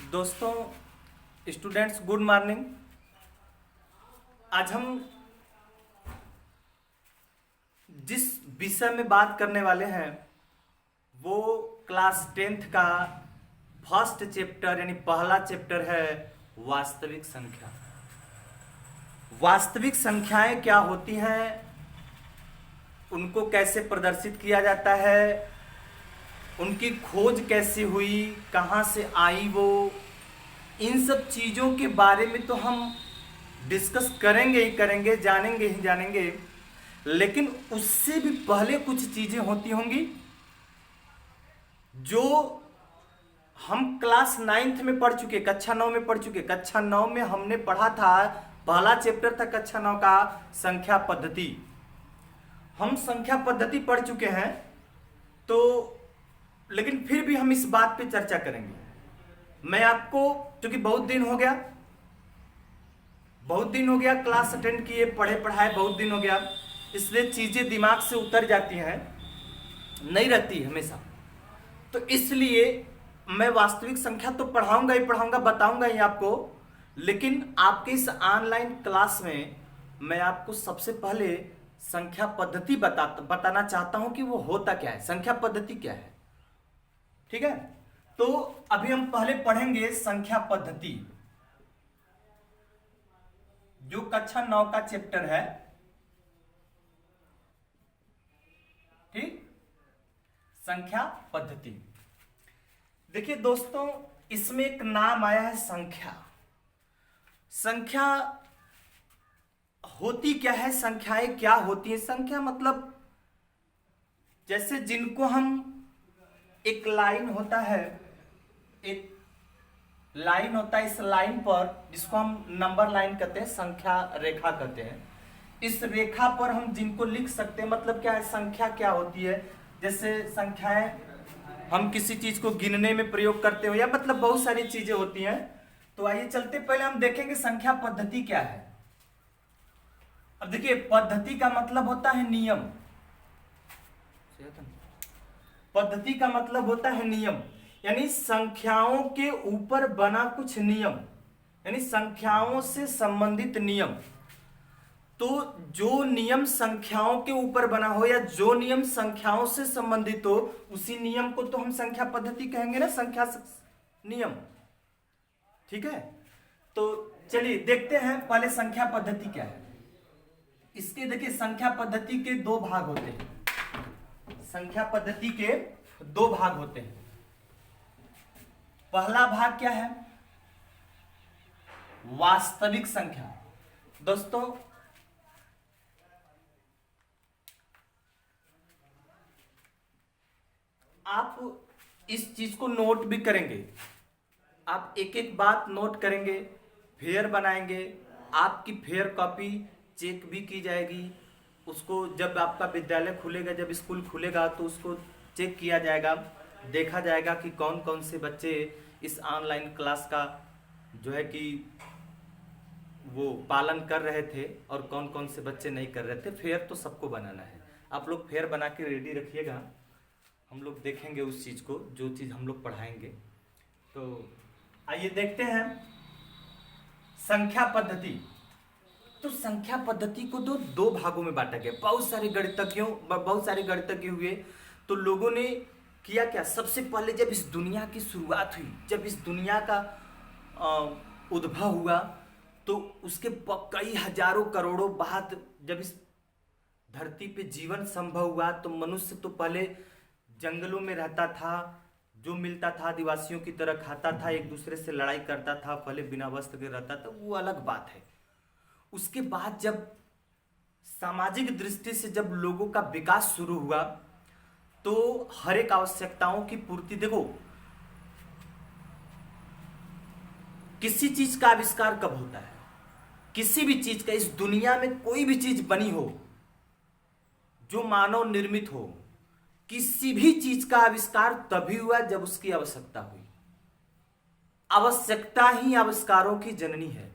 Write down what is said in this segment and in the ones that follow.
दोस्तों, students, good morning. आज हम जिस विषय में बात करने वाले हैं वो क्लास 10th का फर्स्ट चैप्टर यानी पहला चैप्टर है वास्तविक संख्या। वास्तविक संख्याएं क्या होती हैं, उनको कैसे प्रदर्शित किया जाता है, उनकी खोज कैसे हुई, कहाँ से आई वो, इन सब चीज़ों के बारे में तो हम डिस्कस करेंगे ही करेंगे, जानेंगे ही जानेंगे। लेकिन उससे भी पहले कुछ चीज़ें होती होंगी जो हम क्लास 9th में पढ़ चुके, कक्षा 9 में पढ़ चुके। कक्षा 9 में हमने पढ़ा था, पहला चैप्टर था कक्षा 9 का संख्या पद्धति। हम संख्या पद्धति पढ़ चुके हैं, तो लेकिन फिर भी हम इस बात पे चर्चा करेंगे। मैं आपको, क्योंकि बहुत दिन हो गया क्लास अटेंड किए, पढ़े पढ़ाए बहुत दिन हो गया, इसलिए चीजें दिमाग से उतर जाती हैं, नहीं रहती हमेशा। तो इसलिए मैं वास्तविक संख्या तो पढ़ाऊंगा ही पढ़ाऊंगा, बताऊंगा ही आपको। लेकिन आपके इस ऑनलाइन क्लास में मैं आपको सबसे पहले संख्या पद्धति बताना चाहता हूं कि वो होता क्या है, संख्या पद्धति क्या है। ठीक है, तो अभी हम पहले पढ़ेंगे संख्या पद्धति, जो कक्षा 9 का चैप्टर है। ठीक, संख्या पद्धति। देखिए दोस्तों, इसमें एक नाम आया है संख्या। संख्या होती क्या है, संख्याएं क्या होती है। संख्या मतलब जैसे जिनको हम, एक लाइन होता है, एक लाइन होता है, इस लाइन पर जिसको हम नंबर लाइन कहते हैं, संख्या रेखा कहते हैं। इस रेखा पर हम जिनको लिख सकते हैं, मतलब क्या है, संख्या क्या होती है। जैसे संख्याएं हम किसी चीज को गिनने में प्रयोग करते हो, या मतलब बहुत सारी चीजें होती हैं। तो आइए चलते, पहले हम देखेंगे संख्या पद्धति क्या है। अब देखिए, पद्धति का मतलब होता है नियम। पद्धति का मतलब होता है नियम, यानी संख्याओं के ऊपर बना कुछ नियम, यानी संख्याओं से संबंधित नियम। तो जो नियम संख्याओं के ऊपर बना हो या जो नियम संख्याओं से संबंधित हो, उसी नियम को तो हम संख्या पद्धति कहेंगे ना, संख्या नियम। ठीक है, तो चलिए देखते हैं पहले संख्या पद्धति क्या है। इसके देखिए, संख्या पद्धति के दो भाग होते हैं। संख्या पद्धति के दो भाग होते हैं। पहला भाग क्या है, वास्तविक संख्या। दोस्तों, आप इस चीज को नोट भी करेंगे, आप एक एक बात नोट करेंगे, फेयर बनाएंगे। आपकी फेयर कॉपी चेक भी की जाएगी। उसको जब आपका विद्यालय खुलेगा, जब स्कूल खुलेगा, तो उसको चेक किया जाएगा, देखा जाएगा कि कौन कौन से बच्चे इस ऑनलाइन क्लास का जो है कि वो पालन कर रहे थे और कौन कौन से बच्चे नहीं कर रहे थे। फेयर तो सबको बनाना है। आप लोग फेयर बना के रेडी रखिएगा, हम लोग देखेंगे उस चीज़ को, जो चीज़ हम लोग पढ़ाएंगे। तो आइए देखते हैं संख्या पद्धति। तो संख्या पद्धति को दो भागों में बांटा गया। बहुत सारे गणितज्ञ हुए, तो लोगों ने किया क्या, सबसे पहले जब इस दुनिया की शुरुआत हुई, जब इस दुनिया का उद्भव हुआ, तो उसके कई हजारों करोड़ों बाद जब इस धरती पे जीवन संभव हुआ, तो मनुष्य तो पहले जंगलों में रहता था, जो मिलता था आदिवासियों की तरह खाता था, एक दूसरे से लड़ाई करता था, पहले बिना वस्त्र के रहता था, वो अलग बात है। उसके बाद जब सामाजिक दृष्टि से जब लोगों का विकास शुरू हुआ, तो हर एक आवश्यकताओं की पूर्ति, देखो किसी चीज का आविष्कार कब होता है, किसी भी चीज का, इस दुनिया में कोई भी चीज बनी हो जो मानव निर्मित हो, किसी भी चीज का आविष्कार तभी हुआ जब उसकी आवश्यकता हुई। आवश्यकता ही आविष्कारों की जननी है।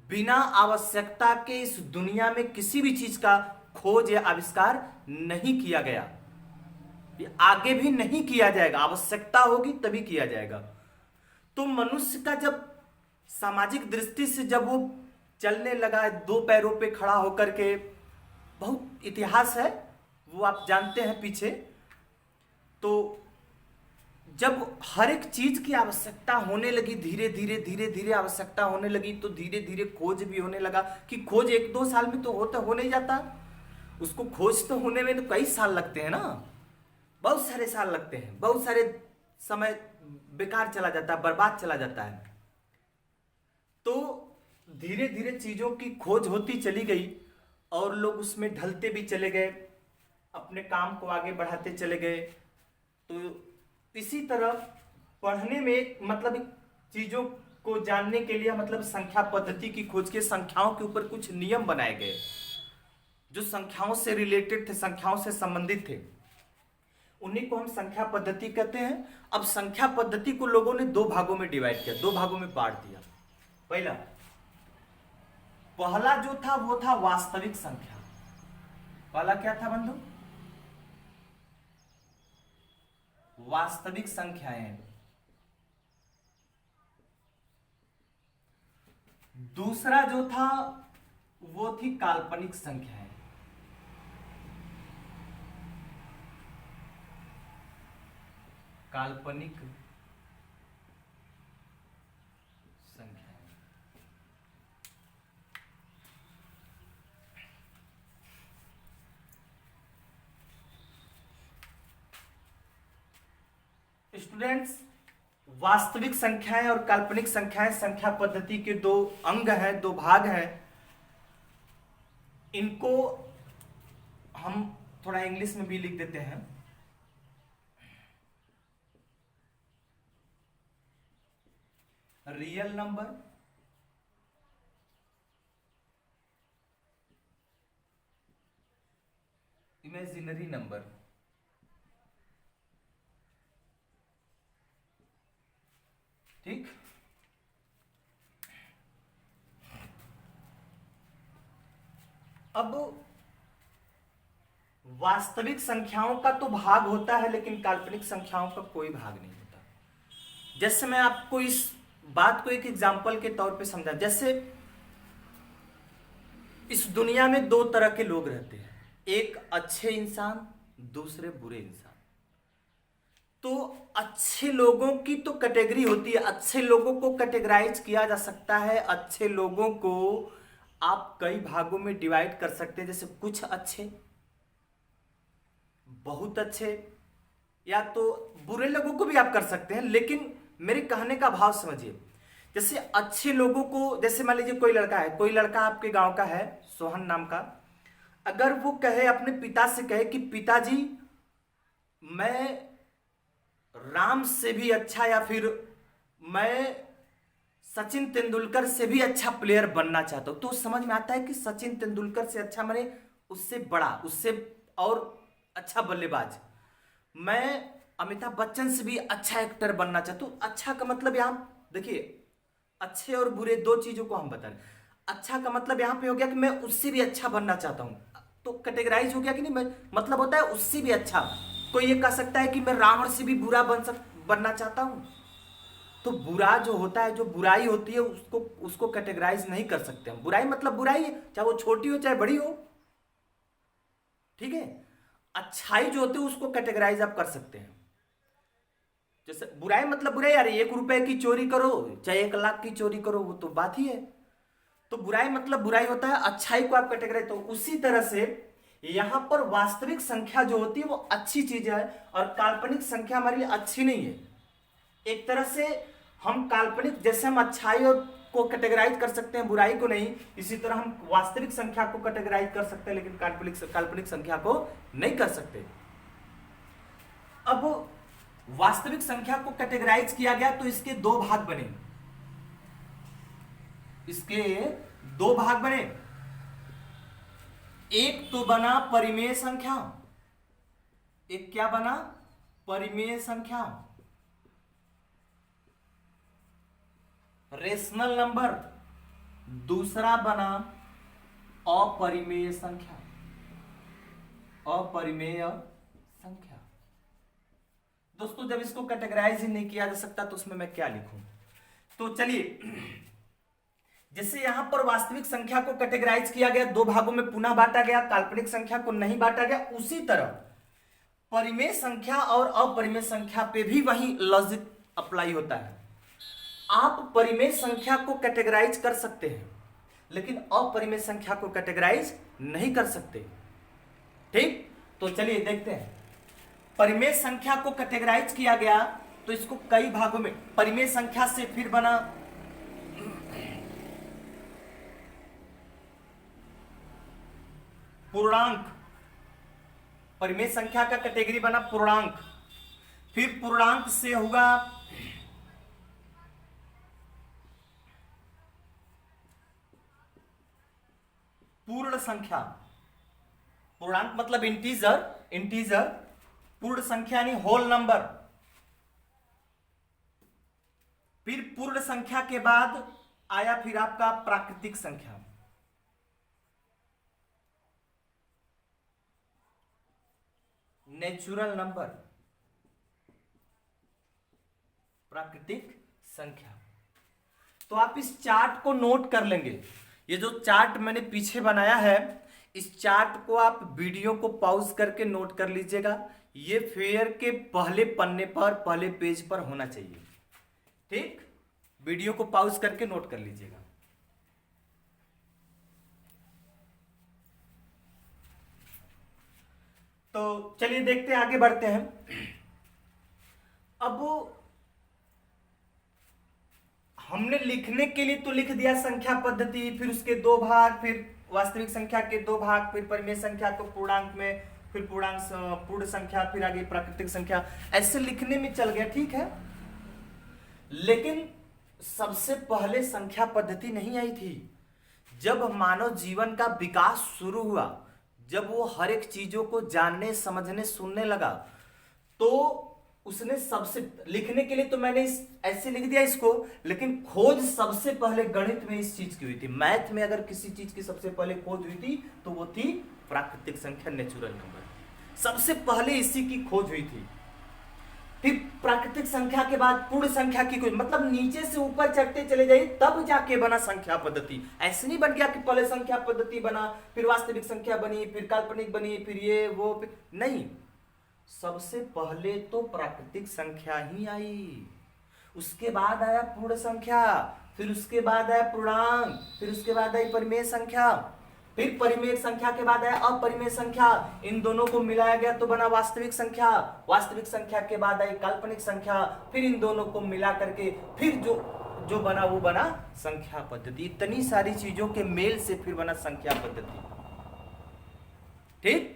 बिना आवश्यकता के इस दुनिया में किसी भी चीज का खोज या आविष्कार नहीं किया गया, आगे भी नहीं किया जाएगा। आवश्यकता होगी तभी किया जाएगा। तो मनुष्य का जब सामाजिक दृष्टि से जब वो चलने लगा दो पैरों पे खड़ा होकर के, बहुत इतिहास है वो आप जानते हैं पीछे, तो जब हर एक चीज की आवश्यकता होने लगी, धीरे धीरे धीरे धीरे आवश्यकता होने लगी, तो धीरे धीरे खोज भी होने लगा कि खोज 1-2 साल में तो हो नहीं जाता, उसको खोज तो होने में तो कई साल लगते हैं ना, बहुत सारे साल लगते हैं, बहुत सारे समय बेकार चला जाता है, बर्बाद चला जाता है। तो धीरे धीरे चीजों की खोज होती चली गई और लोग उसमें ढलते भी चले गए, अपने काम को आगे बढ़ाते चले गए। तो इसी तरह पढ़ने में मतलब चीजों को जानने के लिए मतलब संख्या पद्धति की खोज के संख्याओं के ऊपर कुछ नियम बनाए गए जो संख्याओं से रिलेटेड थे, संख्याओं से संबंधित थे, उन्हीं को हम संख्या पद्धति कहते हैं। अब संख्या पद्धति को लोगों ने 2 भागों में डिवाइड किया, 2 भागों में बांट दिया। पहला जो था वो था वास्तविक संख्या। पहला क्या था बंधु? वास्तविक संख्याएं। दूसरा जो था वो थी काल्पनिक संख्याएं। काल्पनिक संख्याएं। स्टूडेंट्स, वास्तविक संख्याएं और काल्पनिक संख्याएं संख्या पद्धति के 2 अंग हैं, 2 भाग हैं। इनको हम थोड़ा इंग्लिश में भी लिख देते हैं। Real number, imaginary number. ठीक, अब वास्तविक संख्याओं का तो भाग होता है लेकिन काल्पनिक संख्याओं का कोई भाग नहीं होता। जैसे मैं आपको इस बात को एक एग्जाम्पल के तौर पे समझा, जैसे इस दुनिया में 2 तरह के लोग रहते हैं, एक अच्छे इंसान, दूसरे बुरे इंसान। तो अच्छे लोगों की तो कैटेगरी होती है, अच्छे लोगों को कैटेगराइज किया जा सकता है। अच्छे लोगों को आप कई भागों में डिवाइड कर सकते हैं, जैसे कुछ अच्छे, बहुत अच्छे, या तो बुरे लोगों को भी आप कर सकते हैं। लेकिन मेरे कहने का भाव समझिए, जैसे अच्छे लोगों को, जैसे मान लीजिए कोई लड़का आपके गांव का है, सोहन नाम का, अगर वो कहे अपने पिता से कहे कि पिताजी मैं राम से भी अच्छा या फिर मैं सचिन तेंदुलकर से भी अच्छा प्लेयर बनना चाहता हूं, तो समझ में आता है कि सचिन तेंदुलकर से अच्छा, मैंने उससे बड़ा, उससे और अच्छा बल्लेबाज, मैं अमिताभ बच्चन से भी अच्छा एक्टर बनना चाहता हूं। अच्छा का मतलब यहां देखिए, अच्छे और बुरे 2 चीजों को हम बता रहे हैं। अच्छा का मतलब यहां पे हो गया कि मैं उससे भी अच्छा बनना चाहता हूं, तो कैटेगराइज हो गया कि नहीं। मैं मतलब होता है उससे भी अच्छा। कोई ये कह सकता है कि मैं रावण से भी बुरा बनना चाहता हूं। तो बुरा जो होता है, जो बुराई होती है, उसको कैटेगराइज नहीं कर सकते हम। बुराई मतलब बुराई है, चाहे वो छोटी हो चाहे बड़ी हो, ठीक है। अच्छाई जो होती है उसको कैटेगराइज आप कर सकते हैं। जैसे बुराई मतलब बुराई, यार 1 रुपए की चोरी करो चाहे 1 लाख की चोरी करो, वो तो बात ही है। तो बुराई मतलब बुराई होता है, अच्छाई को आप कैटेगराइज। तो उसी तरह से यहां पर वास्तविक संख्या जो होती है वो अच्छी चीज है और काल्पनिक संख्या हमारे लिए अच्छी नहीं है। एक तरह से हम काल्पनिक, जैसे हम अच्छाई और को कैटेगराइज कर सकते हैं, बुराई को नहीं, इसी तरह हम वास्तविक संख्या को कैटेगराइज कर सकते हैं लेकिन काल्पनिक संख्या को नहीं कर सकते। अब वास्तविक संख्या को कैटेगराइज किया गया तो इसके 2 भाग बने, इसके 2 भाग बने। एक तो बना परिमेय संख्या, एक क्या बना? परिमेय संख्या, रेशनल नंबर। दूसरा बना अपरिमेय संख्या, अपरिमेय संख्या। दोस्तों, जब इसको कैटेगराइज ही नहीं किया जा सकता तो उसमें मैं क्या लिखूं? तो चलिए, जैसे यहां पर वास्तविक संख्या को कैटेगराइज किया गया, दो भागों में पुनः बांटा गया, काल्पनिक संख्या को नहीं बांटा गया, उसी तरह परिमेय संख्या और अपरिमेय संख्या पे भी वही लॉजिक अप्लाई होता है। आप परिमेय संख्या को कैटेगराइज कर सकते हैं, लेकिन अपरिमेय संख्या को कैटेगराइज नहीं कर सकते। ठीक, तो चलिए देखते हैं। परिमेय संख्या को कैटेगराइज किया गया तो इसको कई भागों में, परिमेय संख्या से फिर बना पूर्णांक, परिमेय संख्या का कैटेगरी बना पूर्णांक, फिर पूर्णांक से हुआ पूर्ण संख्या। पूर्णांक मतलब इंटीजर, इंटीजर, पूर्ण संख्या यानी होल नंबर। फिर पूर्ण संख्या के बाद आया फिर आपका प्राकृतिक संख्या। नेचुरल नंबर, प्राकृतिक संख्या। तो आप इस चार्ट को नोट कर लेंगे। ये जो चार्ट मैंने पीछे बनाया है, इस चार्ट को आप वीडियो को पॉज करके नोट कर लीजिएगा। ये फेयर के पहले पन्ने पर, पहले पेज पर होना चाहिए। ठीक, वीडियो को पॉज करके नोट कर लीजिएगा। तो चलिए देखते हैं, आगे बढ़ते हैं। अब हमने लिखने के लिए तो लिख दिया संख्या पद्धति, फिर उसके दो भाग, फिर वास्तविक संख्या के दो भाग, फिर परिमेय संख्या को पूर्णांक में, फिर पूर्णांक पूर्ण संख्या, फिर आगे प्राकृतिक संख्या, ऐसे लिखने में चल गया। ठीक है, लेकिन सबसे पहले संख्या पद्धति नहीं आई थी। जब मानव जीवन का विकास शुरू हुआ, जब वो हर एक चीजों को जानने, समझने, सुनने लगा, तो उसने सबसे, लिखने के लिए तो मैंने ऐसे लिख दिया इसको, लेकिन खोज सबसे पहले गणित में इस चीज की हुई थी। मैथ में अगर किसी चीज की सबसे पहले खोज हुई थी तो वो थी प्राकृतिक संख्या, नेचुरल नंबर। सबसे पहले इसी की खोज हुई थी। फिर प्राकृतिक संख्या के बाद पूर्ण संख्या की खोज, मतलब नीचे से ऊपर चढ़ते चले जाइए, तब जाके बना संख्या पद्धति। ऐसे नहीं बन गया कि पहले संख्या पद्धति बना, फिर वास्तविक संख्या बनी, फिर काल्पनिक बनी, फिर ये वो, फिर नहीं। सबसे पहले तो प्राकृतिक संख्या ही आई, उसके बाद आया पूर्ण संख्या, फिर उसके बाद आया पूर्णांक, फिर उसके बाद आई परिमेय संख्या, फिर परिमेय संख्या के बाद आया अपरिमेय संख्या। इन दोनों को मिलाया गया तो बना वास्तविक संख्या। वास्तविक संख्या के बाद आई काल्पनिक संख्या, फिर इन दोनों को मिला करके फिर जो बना वो बना संख्या पद्धति। इतनी सारी चीजों के मेल से फिर बना संख्या पद्धति। ठीक,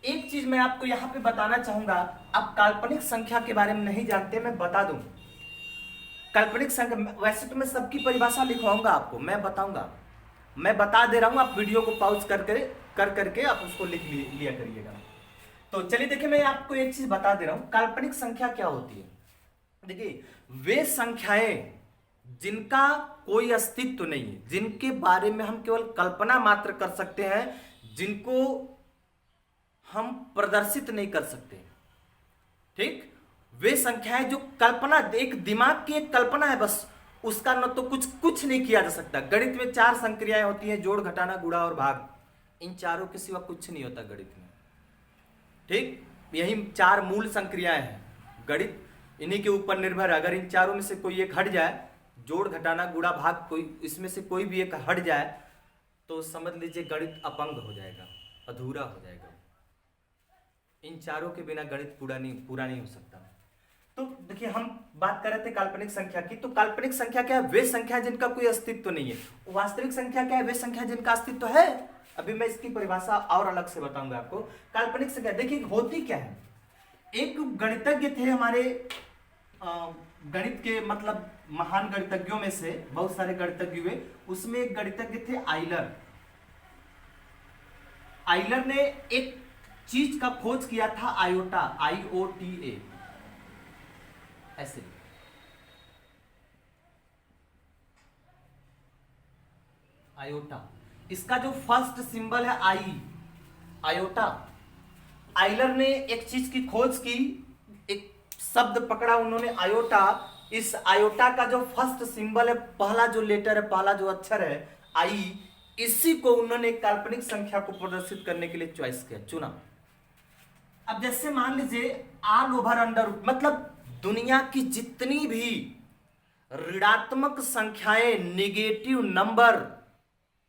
एक चीज मैं आपको यहां पे बताना चाहूंगा, आप काल्पनिक संख्या के बारे में नहीं जानते, मैं बता दूं। काल्पनिक संख्या, वैसे तो मैं सबकी परिभाषा लिखवाऊंगा आपको, मैं बताऊंगा, मैं बता दे रहा हूं, आप वीडियो को पॉज कर करके आप उसको लिख लिया करिएगा। तो चलिए देखिए, मैं आपको एक चीज बता दे रहा हूं, काल्पनिक संख्या क्या होती है। देखिए, वे संख्याएं जिनका कोई अस्तित्व नहीं है, जिनके बारे में हम केवल कल्पना मात्र कर सकते हैं, जिनको हम प्रदर्शित नहीं कर सकते। ठीक, वे संख्याएं जो कल्पना, एक दिमाग की एक कल्पना है बस, उसका न तो कुछ नहीं किया जा सकता। गणित में 4 संक्रियाएं होती हैं, जोड़, घटाना, गुणा और भाग। इन चारों के सिवा कुछ नहीं होता गणित में। ठीक, यही 4 मूल संक्रियाएं हैं। गणित इन्हीं के ऊपर निर्भर है। अगर इन चारों में से कोई एक हट जाए, जोड़, घटाना, गुणा, भाग, कोई इसमें से कोई भी एक हट जाए, तो समझ लीजिए गणित अपंग हो जाएगा, अधूरा हो जाएगा। इन चारों के बिना गणित पूरा नहीं हो सकता। तो देखिए, हम बात कर रहे थे काल्पनिक संख्या की। तो काल्पनिक संख्या क्या है? वे संख्या जिनका कोई अस्तित्व नहीं है। वास्तविक संख्या क्या है? वे संख्या जिनका अस्तित्व है। अभी मैं इसकी परिभाषा और अलग से बताऊंगा आपको। काल्पनिक संख्या देखिए होती क्या है। एक गणितज्ञ थे हमारे, गणित के मतलब महान गणितज्ञों में से बहुत सारे गणितज्ञ हुए, उसमें एक गणितज्ञ थे आइलर। आइलर ने एक चीज का खोज किया था, आयोटा, IOTA, ऐसे आयोटा। इसका जो फर्स्ट सिंबल है आई, आयोटा। आइलर ने एक चीज की खोज की, एक शब्द पकड़ा उन्होंने आयोटा, इस आयोटा का जो फर्स्ट सिंबल है, पहला जो लेटर है, पहला जो अक्षर है आई, इसी को उन्होंने काल्पनिक संख्या को प्रदर्शित करने के लिए चॉइस किया, चुना। अब जैसे मान लीजिए ऑल ओवर अंडर, मतलब दुनिया की जितनी भी ऋणात्मक संख्याएं, नेगेटिव नंबर,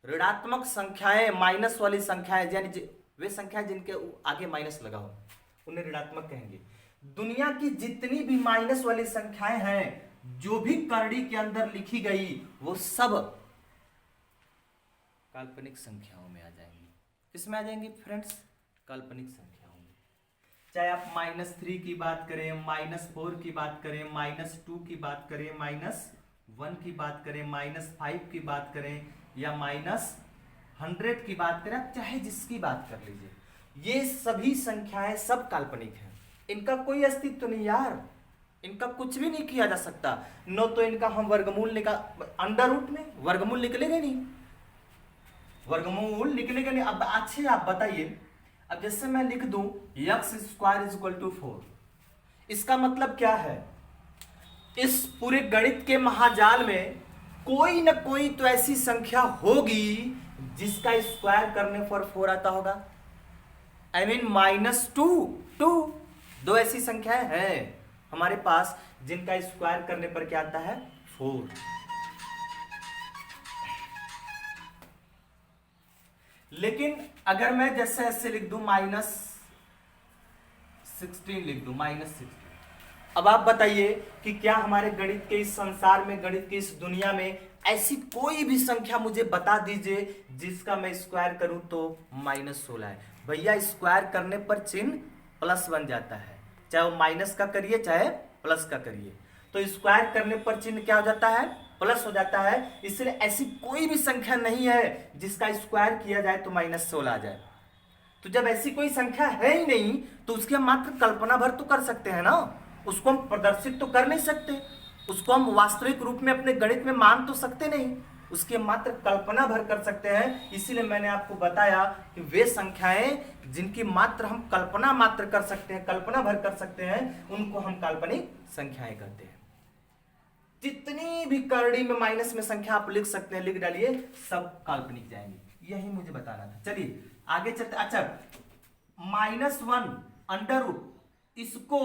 ऋणात्मक संख्याएं, माइनस वाली संख्याएं, यानी वे संख्याएं जिनके आगे माइनस लगा हो उन्हें ऋणात्मक कहेंगे। दुनिया की जितनी भी माइनस वाली संख्याएं हैं, जो भी करड़ी के अंदर लिखी गई, वो सब काल्पनिक संख्याओं में आ जाएंगी। किसमें आ जाएंगी फ्रेंड्स? काल्पनिक संख्याओं में। चाहे आप -3 की बात करें, -4 की बात करें, -2 की बात करें, -1 की बात करें, -5 की बात करें, या -100 की बात करें, आप चाहे जिसकी बात कर लीजिए, ये सभी संख्याएं सब काल्पनिक हैं। इनका कोई अस्तित्व नहीं यार, इनका कुछ भी नहीं किया जा सकता। नो तो इनका हम वर्गमूल अंडर रूट में वर्गमूल निकलेगा नहीं, वर्गमूल निकलेगा नहीं। अब अच्छे आप बताइए, अब जैसे मैं लिख दूं x² = 4, इसका मतलब क्या है? इस पूरे गणित के महाजाल में कोई ना कोई तो ऐसी संख्या होगी जिसका स्क्वायर करने पर 4 आता होगा। I mean -2, दो ऐसी संख्याएं हैं हमारे पास जिनका स्क्वायर करने पर क्या आता है? 4। लेकिन अगर मैं जैसे ऐसे लिख दूं -16 लिख दूं, -16, अब आप बताइए कि क्या हमारे गणित के इस संसार में, गणित की इस दुनिया में ऐसी कोई भी संख्या मुझे बता दीजिए जिसका मैं स्क्वायर करूं तो -16 है। भैया स्क्वायर करने पर चिन्ह प्लस बन जाता है, चाहे वो माइनस का करिए चाहे प्लस का करिए, तो स्क्वायर करने पर चिन्ह क्या हो जाता है? प्लस हो जाता है। इसलिए ऐसी कोई भी संख्या नहीं है जिसका स्क्वायर किया जाए तो -16 आ जाए। तो जब ऐसी कोई संख्या है ही नहीं तो उसकी हम मात्र कल्पना भर तो कर सकते हैं ना, उसको हम प्रदर्शित तो कर नहीं सकते, उसको हम वास्तविक रूप में अपने गणित में मान तो सकते नहीं, उसकी हम मात्र कल्पना भर कर सकते हैं। इसीलिए मैंने आपको बताया कि वे संख्याएं जिनकी मात्र हम कल्पना मात्र कर सकते हैं, कल्पना भर कर सकते हैं, उनको हम काल्पनिक संख्याएं कहते हैं। जितनी भी करड़ी में माइनस में संख्या आप लिख सकते हैं, लिख डालिए, सब काल्पनिक जाएंगे। यही मुझे बताना था। चलिए आगे चलते। अच्छा, -1 अंडर रूट, इसको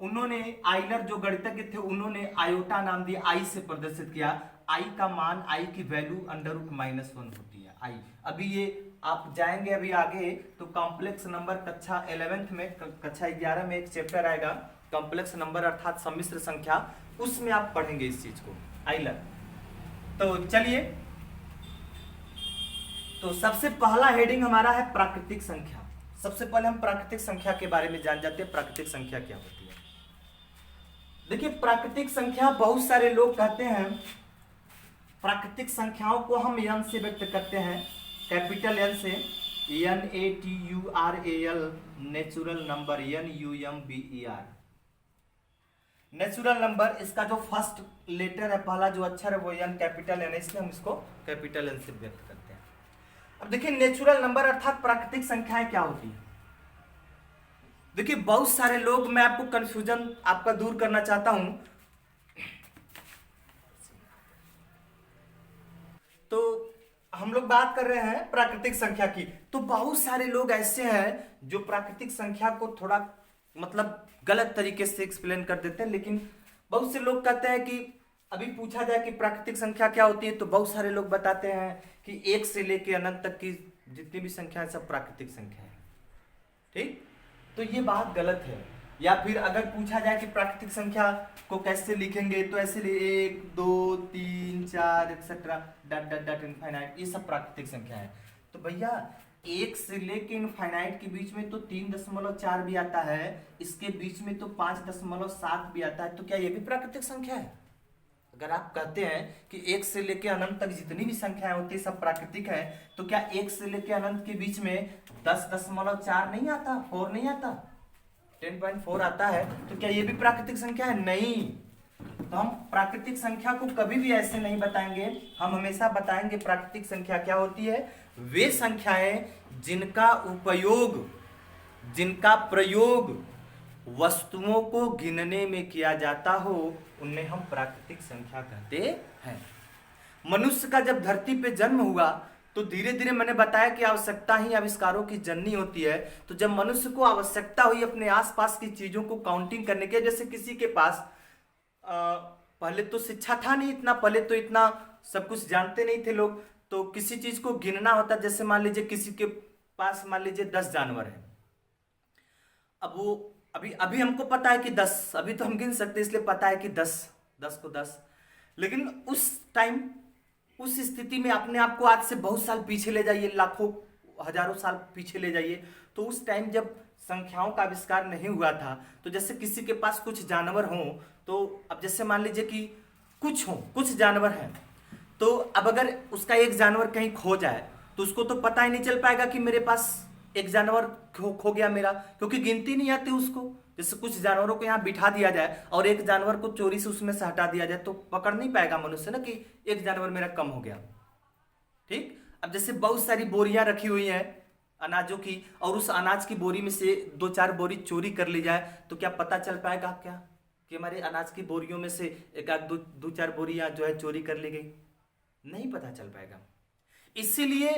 उन्होंने आइलर जो गणितज्ञ थे उन्होंने आयोटा नाम दिया, आई से प्रदर्शित किया। आई का मान, आई की वैल्यू अंडर रूट -1 होती है आई। अभी ये आप जाएंगे अभी आगे तो कॉम्प्लेक्स नंबर कक्षा 11th में, कक्षा 11 में एक चैप्टर आएगा कॉम्प्लेक्स नंबर अर्थात सम्मिश्र संख्या, उसमें आप पढ़ेंगे इस चीज को, आइलर। तो चलिए, तो सबसे पहला हेडिंग हमारा है प्राकृतिक संख्या। सबसे पहले हम प्राकृतिक संख्या के बारे में जान जाते हैं, प्राकृतिक संख्या क्या होती है। देखिए प्राकृतिक संख्या, बहुत सारे लोग कहते हैं प्राकृतिक संख्याओं को हम n से व्यक्त करते हैं, कैपिटल N से, NATURAL, natural number, NUMBER, natural number. इसका जो फर्स्ट लेटर है, पहला जो अक्षर है वो n, कैपिटल N है, इसलिए हम इसको कैपिटल N से व्यक्त करते हैं। अब देखिए नेचुरल नंबर अर्थात प्राकृतिक संख्याएं क्या होती है। देखिए बहुत सारे लोग, मैं आपको कंफ्यूजन आपका दूर करना चाहता हूं, तो हम लोग बात कर रहे हैं प्राकृतिक संख्या की, तो बहुत सारे लोग ऐसे हैं जो प्राकृतिक संख्या को थोड़ा मतलब गलत तरीके से एक्सप्लेन कर देते हैं। लेकिन बहुत से लोग कहते हैं कि अभी पूछा जाए कि प्राकृतिक संख्या क्या होती है, तो बहुत सारे लोग बताते हैं कि 1 से लेकर अनंत तक की जितनी भी संख्या है सब प्राकृतिक संख्या है। ठीक, तो ये बात गलत है। या फिर अगर पूछा जाए कि प्राकृतिक संख्या को कैसे लिखेंगे, तो ऐसे 1 2 3 4 etcetera dot dot dot infinite, ये सब प्राकृतिक संख्या है। तो भैया 1 से लेके इनफाइनाइट के बीच में तो 3.4 भी आता है, इसके बीच में तो 5.7 भी आता है, तो क्या ये भी प्राकृतिक संख्या है? अगर आप कहते हैं कि 1 से लेके अनंत तक जितनी भी संख्याएं होती है सब प्राकृतिक है, तो क्या 1 से लेके अनंत के बीच में 10.4 नहीं आता, 4 नहीं आता, 10.4 आता है, तो क्या ये भी प्राकृतिक संख्या है? नहीं। तो हम प्राकृतिक संख्या को कभी भी ऐसे नहीं बताएंगे, हम हमेशा बताएंगे प्राकृतिक संख्या क्या होती है। वे संख्याएं जिनका उपयोग, जिनका प्रयोग वस्तुओं को गिनने में किया जाता हो उन्हें हम प्राकृतिक संख्या कहते हैं। मनुष्य का जब धरती पे जन्म हुआ तो धीरे धीरे मैंने बताया कि आवश्यकता ही आविष्कारों की जननी होती है। तो जब मनुष्य को आवश्यकता हुई अपने आसपास की चीजों को काउंटिंग करने के, जैसे किसी के पास पहले तो शिक्षा था नहीं इतना, पहले तो इतना सब कुछ जानते नहीं थे लोग, तो किसी चीज को गिनना होता। जैसे मान लीजिए किसी के पास मान लीजिए 10 जानवर है, अब वो अभी अभी हमको पता है कि 10, अभी तो हम गिन सकते इसलिए पता है कि 10 को 10, लेकिन उस टाइम उस स्थिति में अपने आप को आज से बहुत साल पीछे ले जाइए, लाखों हजारों साल पीछे ले जाइए, तो उस टाइम जब संख्याओं का आविष्कार नहीं हुआ था, तो जैसे किसी के पास कुछ जानवर हों, तो अब जैसे मान लीजिए कि कुछ जानवर हैं, तो अब अगर उसका एक जानवर कहीं खो जाए तो उसको तो पता ही नहीं चल पाएगा कि मेरे पास एक जानवर खो गया मेरा, क्योंकि गिनती नहीं आती उसको। जैसे कुछ जानवरों को यहाँ बिठा दिया जाए और एक जानवर को चोरी से उसमें से हटा दिया जाए तो पकड़ नहीं पाएगा मनुष्य ना कि एक जानवर मेरा कम हो गया। ठीक, अब जैसे बहुत सारी बोरियां रखी हुई हैं अनाजों की, और उस अनाज की बोरी में से 2-4 बोरी चोरी कर ली जाए तो क्या पता चल पाएगा क्या कि हमारे अनाज की बोरियों में से एक आध 2-4 बोरियां जो है चोरी कर ली गई? नहीं पता चल पाएगा। इसीलिए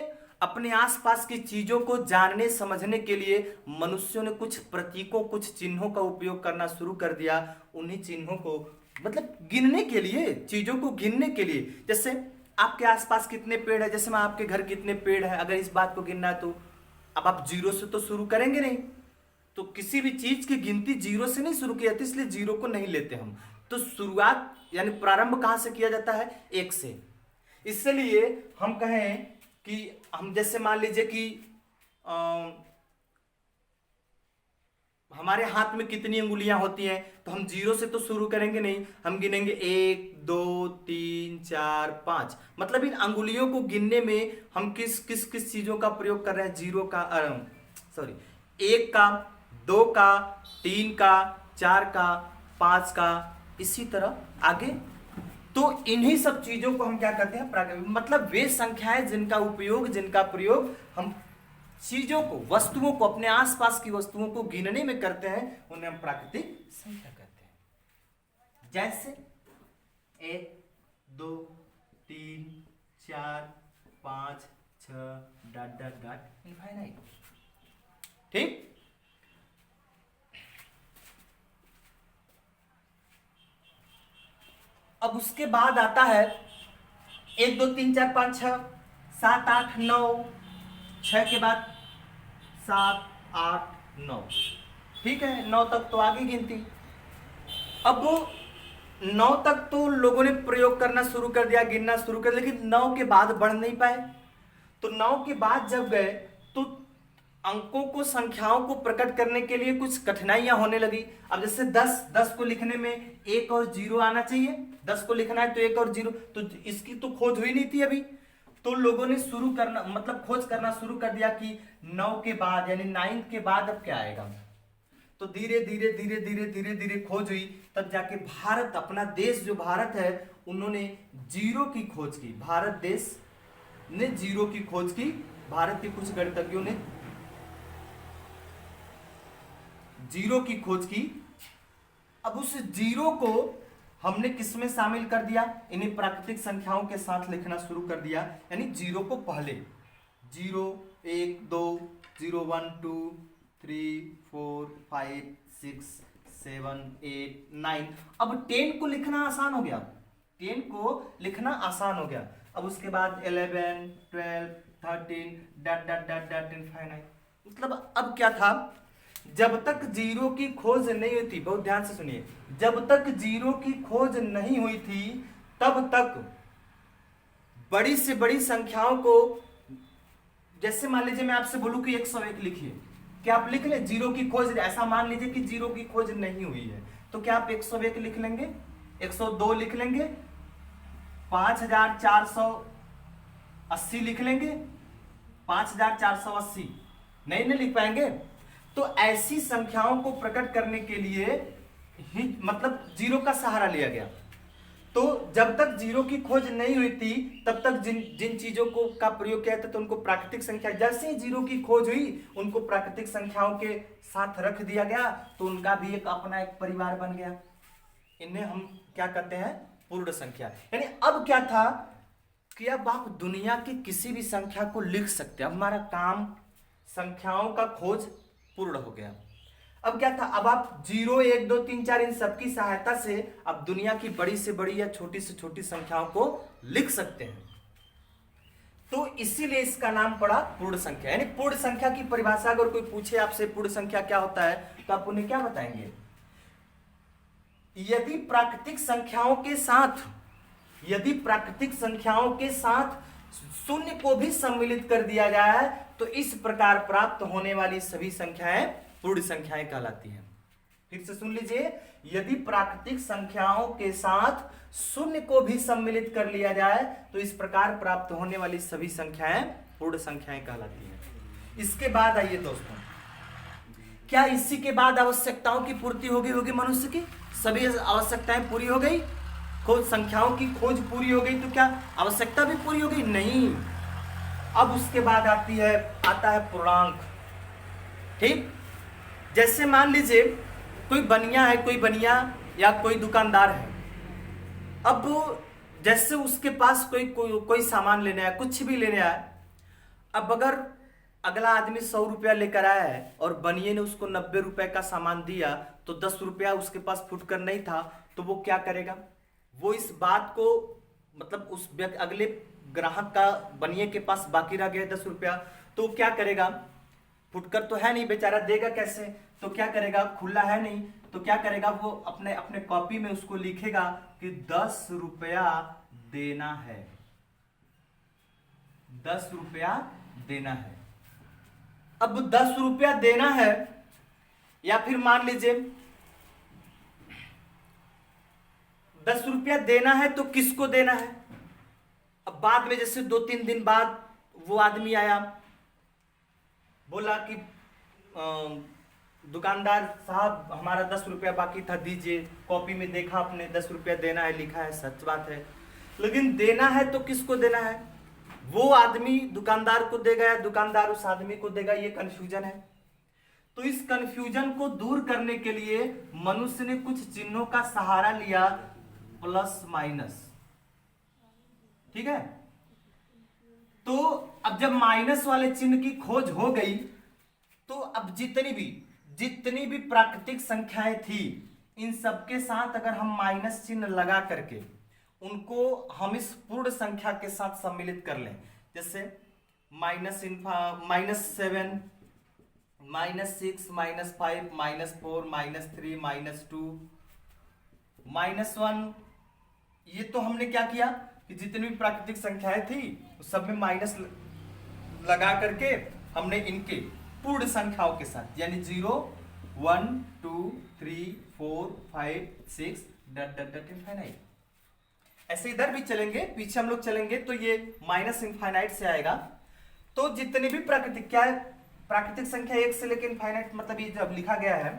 अपने आसपास की चीजों को जानने समझने के लिए मनुष्यों ने कुछ प्रतीकों, कुछ चिन्हों का उपयोग करना शुरू कर दिया। उन्हीं चिन्हों को मतलब गिनने के लिए, चीजों को गिनने के लिए। जैसे आपके आसपास कितने पेड़ है, जैसे मैं आपके घर कितने पेड़ है, अगर इस बात को गिनना है तो अब आप 0 से तो शुरू करेंगे नहीं, तो किसी भी चीज की गिनती 0 से नहीं शुरू की जाती, इसलिए 0 को नहीं लेते हम। तो शुरुआत यानी प्रारंभ कहां से किया जाता है? 1 से। इसलिए हम कहें कि हम जैसे मान लीजिए कि हमारे हाथ में कितनी अंगुलियां होती हैं, तो हम 0 से तो शुरू करेंगे नहीं, हम गिनेंगे 1 2 3 4 5। मतलब इन अंगुलियों को गिनने में हम किस किस किस चीजों का प्रयोग कर रहे हैं? 0 का, सॉरी 1 का, 2 का, 3 का, 4 का, 5 का, इसी तरह आगे। तो इन्हीं सब चीजों को हम क्या करते हैं? प्राकृतिक, मतलब वे संख्याएं जिनका उपयोग, जिनका प्रयोग हम चीजों को, वस्तुओं को, अपने आसपास की वस्तुओं को गिनने में करते हैं, उन्हें हम प्राकृतिक संख्या कहते हैं। जैसे 1 2 3 4 5 6 डॉट डॉट डॉट इनफाइनाइट। ठीक, अब उसके बाद आता है 1 2 3 4 5 6 7 8 9, 6 के बाद 7 8 9। ठीक है, 9 तक तो आगे गिनती। अब 9 तक तो लोगों ने प्रयोग करना शुरू कर दिया, गिनना शुरू कर, लेकिन 9 के बाद बढ़ नहीं पाए। तो 9 के बाद जब गए तो अंकों को, संख्याओं को प्रकट करने के लिए कुछ कठिनाइयां होने लगी। अब जैसे 10 को लिखने में 1 और 0 आना चाहिए, 10 को लिखना है तो 1 और 0, तो इसकी तो खोज हुई नहीं थी अभी। तो लोगों ने शुरू करना, मतलब खोज करना शुरू कर दिया कि 9 के बाद यानी 9 के बाद अब क्या आएगा। तो धीरे धीरे धीरे धीरे धीरे धीरे खोज हुई, तब जाके भारत, अपना देश जो भारत है, उन्होंने 0 की खोज की। भारत देश ने 0 की खोज की। भारत के कुछ गणितज्ञों ने 0 की खोज की। अब उस 0 को हमने किसमें शामिल कर दिया? इन्हें प्राकृतिक संख्याओं के साथ लिखना शुरू कर दिया। यानी 0 को पहले 0 1 2 0 1 2 3 4 5 6 7 8 9। अब 10 को लिखना आसान हो गया, 10 को लिखना आसान हो गया। अब उसके बाद 11 12 13 dot dot dot dot infinite. मतलब अब क्या था? जब तक 0 की खोज नहीं हुई थी, बहुत ध्यान से सुनिए, जब तक 0 की खोज नहीं हुई थी तब तक बड़ी से बड़ी संख्याओं को, जैसे मान लीजिए मैं आपसे बोलूं कि 101 लिखिए, क्या आप लिख लें? 0 की खोज, ऐसा मान लीजिए कि 0 की खोज नहीं हुई है, तो क्या आप 101 लिख लेंगे? 102 लिख लेंगे? 5480 लिख लेंगे? 5480 नहीं लिख पाएंगे। तो ऐसी संख्याओं को प्रकट करने के लिए ही मतलब 0 का सहारा लिया गया। तो जब तक जीरो की खोज नहीं हुई थी तब तक जिन जिन चीजों को का प्रयोग किया था तो उनको प्राकृतिक संख्या, जैसे ही जीरो की खोज हुई उनको प्राकृतिक संख्याओं के साथ रख दिया गया, तो उनका भी एक अपना एक परिवार बन गया। इन्हें हम क्या कहते हैं, पूर्ण संख्या। यानी अब क्या था कि अब आप दुनिया की किसी भी संख्या को लिख सकते हैं। अब हमारा काम संख्याओं का खोज पूर्ण हो गया। अब क्या था, अब आप 0 1 2 3 4 इन सबकी सहायता से अब दुनिया की बड़ी से बड़ी या छोटी से छोटी संख्याओं को लिख सकते हैं। तो इसीलिए इसका नाम पड़ा पूर्ण संख्या। यानी पूर्ण संख्या की परिभाषा अगर कोई पूछे आपसे पूर्ण संख्या क्या होता है, तो आप उन्हें क्या बताएंगे? यदि प्राकृतिक संख्याओं के साथ शून्य को भी सम्मिलित कर दिया जाए तो इस प्रकार प्राप्त होने वाली सभी संख्याएं पूर्ण संख्याएं कहलाती हैं। फिर से सुन लीजिए, यदि प्राकृतिक संख्याओं के साथ शून्य को भी सम्मिलित कर लिया जाए तो इस प्रकार प्राप्त होने वाली सभी संख्याएं पूर्ण संख्याएं कहलाती हैं। इसके बाद आइए दोस्तों, क्या इसी के बाद आवश्यकताओं की पूर्ति होगी मनुष्य की? सभी आवश्यकताएं पूरी हो गई, खोज संख्याओं की खोज पूरी हो गई, तो क्या आवश्यकता भी पूरी हो गई? नहीं। अब उसके बाद आता है पूर्णांक। ठीक, जैसे मान लीजिए कोई बनिया या कोई दुकानदार है। अब जैसे उसके पास कोई सामान लेने आया, कुछ भी लेने आया। अब अगर अगला आदमी 100 रुपया लेकर आया है और बनिए ने उसको 90 रुपए का सामान दिया, तो 10 रुपया उसके पास फुटकर नहीं था, तो वो क्या करेगा? वो इस बात को मतलब उस अगले ग्राहक का बनिए के पास बाकी रह गया 10 रुपया, तो क्या करेगा? फुटकर तो है नहीं, बेचारा देगा कैसे? तो क्या करेगा? खुला है नहीं, तो क्या करेगा? वो अपने अपने कॉपी में उसको लिखेगा कि 10 रुपया देना है, 10 रुपया देना है। अब 10 रुपया देना है, या फिर मान लीजिए 10 रुपया देना है तो किसको देना है? अब बाद में जैसे 2-3 दिन बाद वो आदमी आया, बोला कि दुकानदार साहब हमारा 10 रुपया बाकी था, दीजिए। कॉपी में देखा आपने 10 रुपया देना है लिखा है, सच बात है, लेकिन देना है तो किसको देना है? वो आदमी दुकानदार को देगा या दुकानदार उस आदमी को देगा? ये कंफ्यूजन है। तो इस कंफ्यूजन को दूर करने के लिए मनुष्य ने कुछ चिन्हों का सहारा लिया, प्लस माइनस। ठीक है, तो अब जब माइनस वाले चिन्ह की खोज हो गई, तो अब जितनी भी प्राकृतिक संख्याएं थी, इन सबके साथ अगर हम माइनस चिन्ह लगा करके उनको हम इस पूर्ण संख्या के साथ सम्मिलित कर लें, जैसे -7, -6, -5, -4, -3, -2, -1, ये तो हमने क्या किया कि जितनी भी प्राकृतिक संख्याएं थी उस सब में माइनस लगा करके हमने इनके पूर्ण संख्याओं के साथ, यानी 0, 1, 2, 3, 4, 5, 6 इनफाइनाइट। ऐसे इधर भी चलेंगे, पीछे हम लोग चलेंगे तो ये माइनस इनफाइनाइट से आएगा। तो जितने भी प्राकृतिक संख्या 1 से लेकर इनफाइनाइट, मतलब ये जब लिखा गया है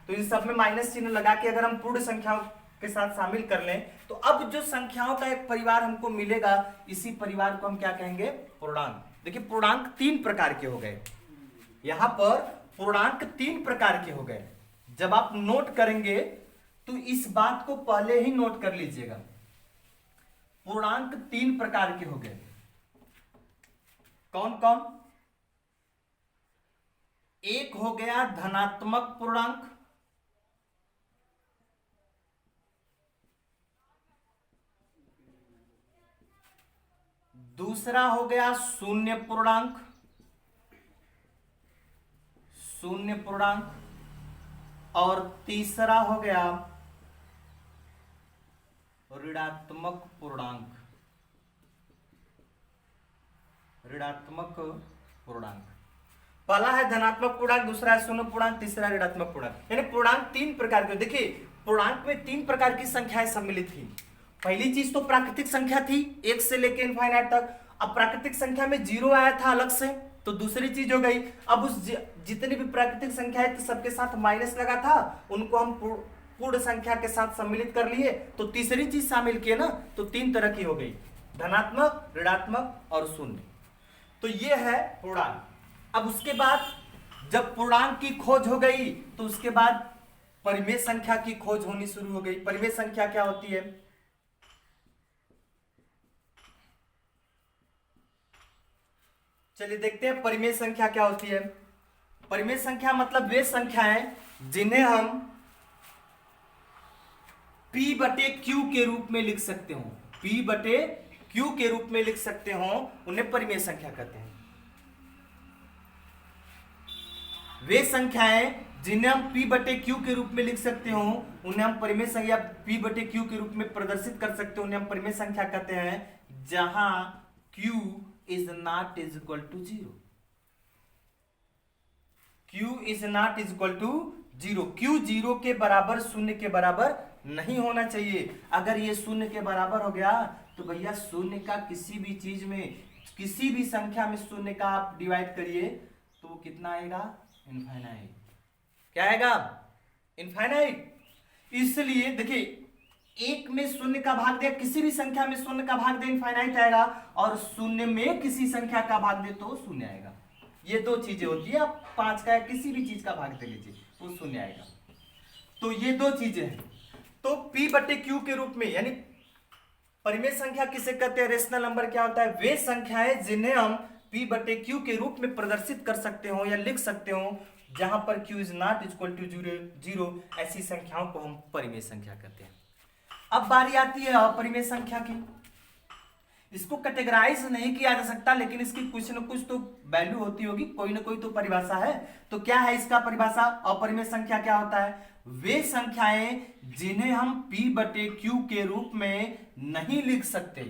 तो इन सब में माइनस चिन्ह लगा के अगर हम पूर्ण संख्याओं के साथ शामिल कर लें, तो अब जो संख्याओं का एक परिवार हमको मिलेगा, इसी परिवार को हम क्या कहेंगे? पूर्णांक। देखिए, पूर्णांक 3 प्रकार के हो गए। यहां पर पूर्णांक 3 प्रकार के हो गए। जब आप नोट करेंगे तो इस बात को पहले ही नोट कर लीजिएगा। पूर्णांक 3 प्रकार के हो गए। कौन कौन? एक हो गया धनात्मक पूर्णांक, दूसरा हो गया शून्य पूर्णांक, और तीसरा हो गया ऋणात्मक पूर्णांक। पहला है धनात्मक पूर्णांक, दूसरा है शून्य पूर्णांक, तीसरा ऋणात्मक पूर्णांक। यानी पूर्णांक 3 प्रकार के। देखिए, पूर्णांक में 3 प्रकार की संख्याएं सम्मिलित थी। पहली चीज तो प्राकृतिक संख्या थी 1 से लेकर इनफाइनाइट तक। अब प्राकृतिक संख्या में 0 आया था अलग से, तो दूसरी चीज हो गई। अब उस जितनी भी प्राकृतिक संख्याएं थी सबके साथ माइनस लगा था, उनको हम पूर्ण संख्या के साथ सम्मिलित कर लिए तो तीसरी चीज शामिल किए ना, तो 3 तरह की हो गई, धनात्मक, ऋणात्मक और शून्य। तो ये है पूर्णांक। अब उसके बाद जब पूर्णांक की खोज हो गई तो उसके बाद परिमेय संख्या की खोज होनी शुरू हो गई। परिमेय संख्या क्या होती है? चलिए देखते हैं परिमेय संख्या क्या होती है। परिमेय संख्या मतलब वे संख्याएं जिन्हें हम P बटे Q के रूप में लिख सकते हो, P बटे Q के रूप में लिख सकते हो, उन्हें परिमेय संख्या कहते हैं। वे संख्याएं जिन्हें हम P बटे Q के रूप में लिख सकते हो, उन्हें हम परिमेय संख्या P बटे Q के रूप में प्रदर्शित कर सकते हो, उन्हें हम परिमेय संख्या कहते हैं, जहां Q is not is equal to 0। Q is not is equal to 0। Q 0 के बराबर, शून्य के बराबर नहीं होना चाहिए। अगर ये शून्य के बराबर हो गया तो भैया शून्य का किसी भी चीज में, किसी भी संख्या में शून्य का आप डिवाइड करिए तो वो कितना आएगा? इनफाइनाइट। क्या आएगा? इनफाइनाइट। इसलिए देखिए, एक में शून्य का भाग दे, किसी भी संख्या में शून्य का भाग दे इनफाइनाइट आएगा, और शून्य में किसी संख्या का भाग दे तो शून्य आएगा। ये दो चीजें होती है। आप 5 का या किसी भी चीज का भाग दे लीजिए तो शून्य आएगा। तो ये दो चीजें हैं। तो P बटे Q के रूप में, यानी परिमेय संख्या किसे कहते हैं? रेशनल नंबर क्या होता है? वे संख्याएं जिन्हें हम P बटे Q के रूप में प्रदर्शित कर सकते हो या लिख सकते हो, जहां पर Q is not equal to 0, ऐसी संख्याओं को हम परिमेय संख्या कहते हैं। अब बारी आती है अपरिमेय संख्या की। इसको कैटेगराइज नहीं किया जा सकता, लेकिन इसकी कुछ न कुछ तो वैल्यू होती होगी, कोई ना कोई तो परिभाषा है। तो क्या है इसका परिभाषा? अपरिमेय संख्या क्या होता है? वे संख्याएं जिन्हें हम P बटे Q के रूप में नहीं लिख सकते,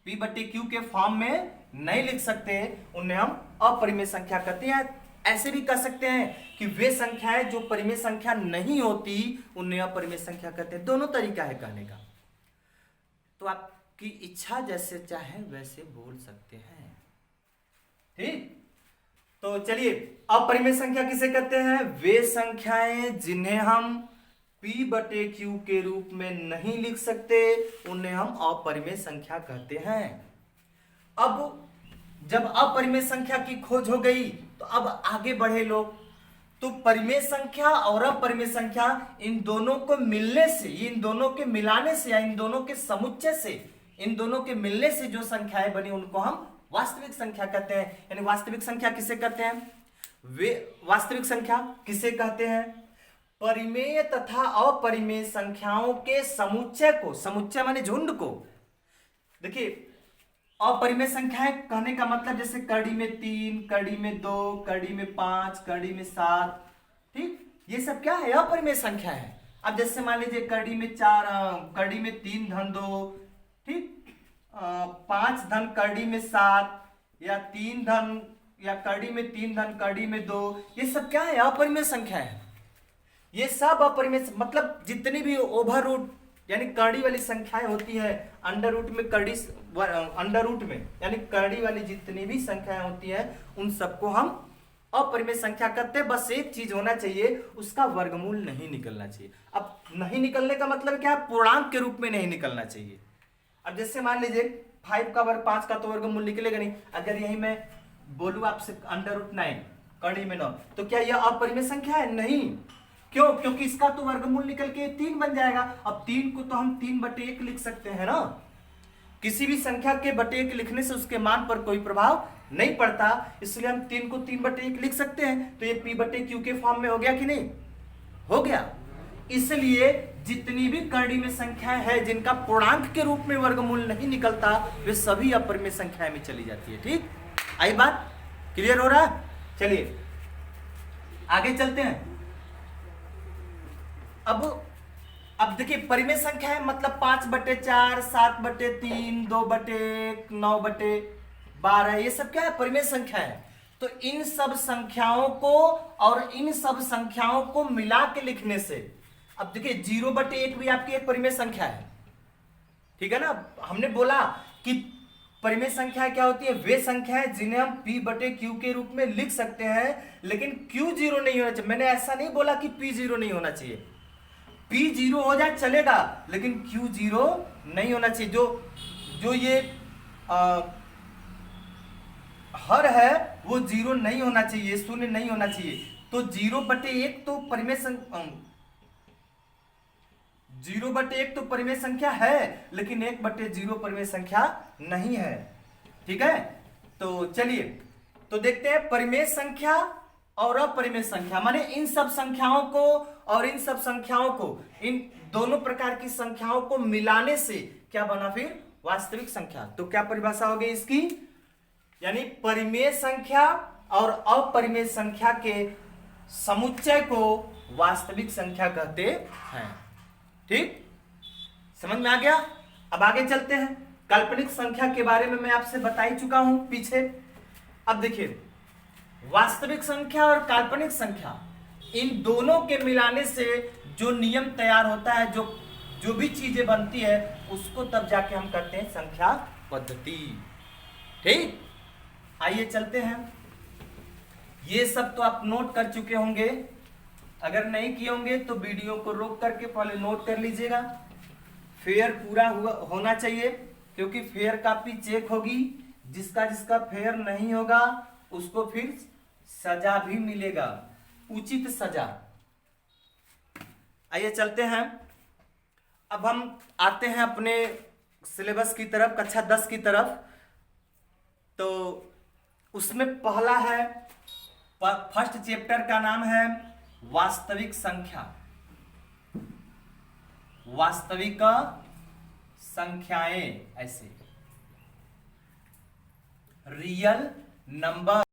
P बटे Q के फॉर्म में नहीं लिख सकते, उन्हें हम अपरिमेय संख्या कहते हैं। ऐसे भी कह सकते हैं कि वे संख्याएं जो परिमेय संख्या नहीं होती, उन्हें अपरिमेय संख्या कहते हैं। दोनों तरीका है कहने का। तो आपकी इच्छा जैसे चाहे वैसे बोल सकते हैं, ठीक। तो चलिए, अपरिमेय संख्या किसे कहते हैं? वे संख्याएं जिन्हें हम P बटे Q के रूप में नहीं लिख सकते, उन्हें हम अपरिमेय संख्या कहते हैं। अब जब अपरिमेय संख्या की खोज हो गई तो अब आगे बढ़े लोग। तो परिमेय संख्या और अपरिमेय संख्या, इन दोनों को मिलने से, इन दोनों के मिलाने से या इन दोनों के समुच्चय से, इन दोनों के मिलने से जो संख्याएं बनी उनको हम वास्तविक संख्या कहते हैं। यानी वास्तविक संख्या किसे कहते हैं? वे वास्तविक संख्या किसे कहते हैं? परिमेय तथा अपरिमेय संख्याओं के समुच्चय को, समुच्चय माने झुंड को। देखिए, अपरिमेय संख्याएं कहने का मतलब जैसे कड़ी में 3, कड़ी में 2, कड़ी में 5, कड़ी में 7, ठीक, ये सब क्या है? अपरिमेय संख्या है। अब जैसे मान लीजिए कड़ी में 4, कड़ी में 3 धन 2, ठीक, 5 धन कड़ी में 7, या 3 धन, या कड़ी में 3 धन कड़ी में 2, ये सब क्या है? अपरिमेय संख्या है। ये सब अपरिमेय, मतलब जितनी भी ओवर रूट यानी कड़ी वाली संख्याएं होती है, अंडर रूट में कड़ी, अंडर रूट में यानी कड़ी वाली जितनी भी संख्याएं होती है, उन सबको हम अपरिमेय संख्या कहते हैं। बस एक चीज होना चाहिए, उसका वर्गमूल नहीं निकलना चाहिए। अब नहीं निकलने का मतलब क्या है? पूर्णांक के रूप में नहीं निकलना चाहिए। अब जैसे मान लीजिए 5 का वर्ग 5 का तो वर्गमूल निकलेगा नहीं। अगर यही मैं बोलूं आपसे अंडर रूट 9 कड़ी में 9, तो क्या यह अपरिमेय संख्या है? नहीं। क्यों? क्योंकि इसका तो वर्गमूल निकल के 3 बन जाएगा। अब 3 को तो हम 3 बटे 1 लिख सकते हैं ना। किसी भी संख्या के बटे 1 लिखने से उसके मान पर कोई प्रभाव नहीं पड़ता, इसलिए हम 3 को 3 बटे 1 लिख सकते हैं। तो ये P बटे Q के फॉर्म में हो गया कि नहीं? हो गया। इसलिए जितनी भी कड़ी में संख्याएं है जिनका पूर्णांक के रूप में वर्गमूल नहीं निकलता, वे सभी अपरिमेय संख्याएं में चली जाती है। ठीक, आई बात? क्लियर हो रहा है? चलिए आगे चलते हैं। अब देखिए, परिमेय संख्या है मतलब 5 बटे 4, 7 बटे 3, 2 बटे 1, 9 बटे 12, ये सब क्या है? परिमेय संख्या है। तो इन सब संख्याओं को और इन सब संख्याओं को मिला के लिखने से, अब देखिए 0 बटे 1 भी आपकी एक परिमेय संख्या है, ठीक है ना। हमने बोला कि परिमेय संख्या क्या होती है? वे संख्याएं जिन्हें हम P बटे Q के रूप में लिख सकते हैं, लेकिन Q 0 नहीं होना चाहिए। मैंने ऐसा नहीं बोला कि P 0 नहीं होना चाहिए। P 0 हो जाए चलेगा, लेकिन Q 0 नहीं होना चाहिए। जो ये हर है वो 0 नहीं होना चाहिए, शून्य नहीं होना चाहिए। तो 0/1 तो परिमेय 0/1 तो परिमेय संख्या है, लेकिन 1/0 परिमेय संख्या नहीं है। ठीक है, तो चलिए तो देखते हैं परिमेय संख्या और अपरिमेय संख्या, माने इन सब संख्याओं को और इन सब संख्याओं को, इन दोनों प्रकार की संख्याओं को मिलाने से क्या बना फिर वास्तविक संख्या। तो क्या परिभाषा होगी इसकी, यानी परिमेय संख्या और अपरिमेय संख्या के समुच्चय को वास्तविक संख्या कहते हैं। ठीक, समझ में आ गया। अब आगे चलते हैं। काल्पनिक संख्या के बारे में मैं आपसे बता ही चुका हूं पीछे। अब देखिए, वास्तविक संख्या और काल्पनिक संख्या, इन दोनों के मिलाने से जो नियम तैयार होता है, जो भी चीजें बनती है, उसको तब जाके हम कहते हैं संख्या पद्धति। ठीक, आइए चलते हैं। ये सब तो आप नोट कर चुके होंगे, अगर नहीं किए होंगे तो वीडियो को रोक करके पहले नोट कर लीजिएगा। फेयर पूरा होना चाहिए, क्योंकि फेयर कॉपी चेक होगी। जिसका फेयर नहीं होगा उसको फिर सजा भी मिलेगा, उचित सजा। आइए चलते हैं। अब हम आते हैं अपने सिलेबस की तरफ, कक्षा 10 की तरफ। तो उसमेक पहला है, फर्स्ट चैप्टर का नाम है वास्तविक संख्या, वास्तविक संख्याएं, ऐसे रियल नंबर।